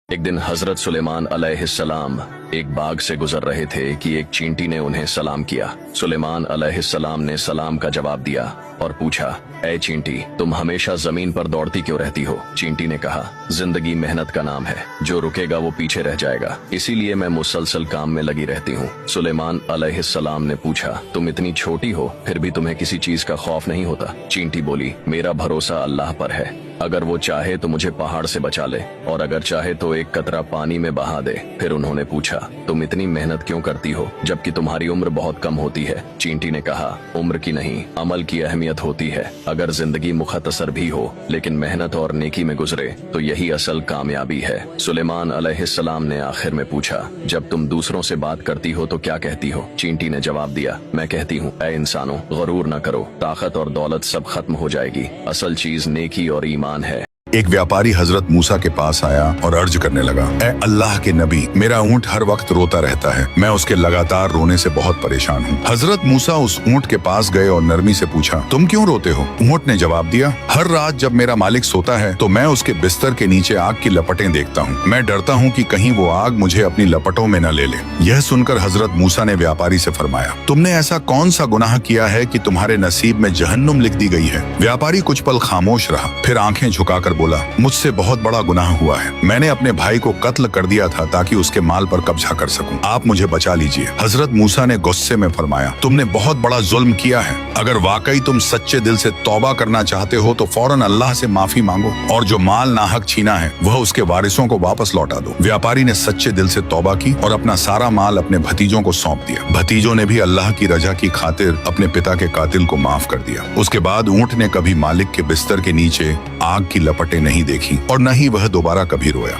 एक दिन हजरत सुलेमान अलैहिस्सलाम एक बाग से गुजर रहे थे कि एक चींटी ने उन्हें सलाम किया। सुलेमान अलैहिस्सलाम ने सलाम का जवाब दिया और पूछा, ऐ चींटी, तुम हमेशा जमीन पर दौड़ती क्यों रहती हो? चींटी ने कहा, जिंदगी मेहनत का नाम है, जो रुकेगा वो पीछे रह जाएगा, इसीलिए मैं मुसलसल काम में लगी रहती हूँ। सुलेमान अलैहिस्सलाम ने पूछा, तुम इतनी छोटी हो फिर भी तुम्हें किसी चीज का खौफ नहीं होता? चींटी बोली, मेरा भरोसा अल्लाह पर है, अगर वो चाहे तो मुझे पहाड़ से बचा ले और अगर चाहे तो एक कतरा पानी में बहा दे। फिर उन्होंने पूछा, तुम इतनी मेहनत क्यों करती हो जबकि तुम्हारी उम्र बहुत कम होती है? चींटी ने कहा, उम्र की नहीं, अमल की अहमियत होती है। अगर जिंदगी मुख्तसर भी हो लेकिन मेहनत और नेकी में गुजरे तो यही असल कामयाबी है। सुलेमान अलैहिस्सलाम ने आखिर में पूछा, जब तुम दूसरों से बात करती हो तो क्या कहती हो? चींटी ने जवाब दिया, मैं कहती हूँ, ऐ इंसानों, गरूर न करो, ताकत और दौलत सब खत्म हो जाएगी, असल चीज नेकी और ईमान है। एक व्यापारी हजरत मूसा के पास आया और अर्ज करने लगा, ऐ अल्लाह के नबी, मेरा ऊंट हर वक्त रोता रहता है, मैं उसके लगातार रोने से बहुत परेशान हूँ। हजरत मूसा उस ऊंट के पास गए और नरमी से पूछा, तुम क्यों रोते हो? ऊंट ने जवाब दिया, हर रात जब मेरा मालिक सोता है तो मैं उसके बिस्तर के नीचे आग की लपटें देखता हूँ, मैं डरता हूँ कि कहीं वो आग मुझे अपनी लपटों में न ले ले। यह सुनकर हजरत मूसा ने व्यापारी से फरमाया, तुमने ऐसा कौन सा गुनाह किया है कि तुम्हारे नसीब में जहन्नुम लिख दी गई है? व्यापारी कुछ पल खामोश रहा, फिर आंखें झुकाकर बोला, मुझसे बहुत बड़ा गुनाह हुआ है, मैंने अपने भाई को कत्ल कर दिया था ताकि उसके माल पर कब्जा कर सकूं, आप मुझे बचा लीजिए। हजरत मूसा ने गुस्से में फरमाया, तुमने बहुत बड़ा जुल्म किया है, अगर वाकई तुम सच्चे दिल से तौबा करना चाहते हो तो फौरन अल्लाह से माफी मांगो और जो माल नाहक छीना है वह उसके वारिसों को वापस लौटा दो। व्यापारी ने सच्चे दिल से तौबा की और अपना सारा माल अपने भतीजों को सौंप दिया। भतीजों ने भी अल्लाह की रजा की खातिर अपने पिता के कातिल को माफ कर दिया। उसके बाद ऊंट ने कभी मालिक के बिस्तर के नीचे आग की लपटें नहीं देखी और न ही वह दोबारा कभी रोया।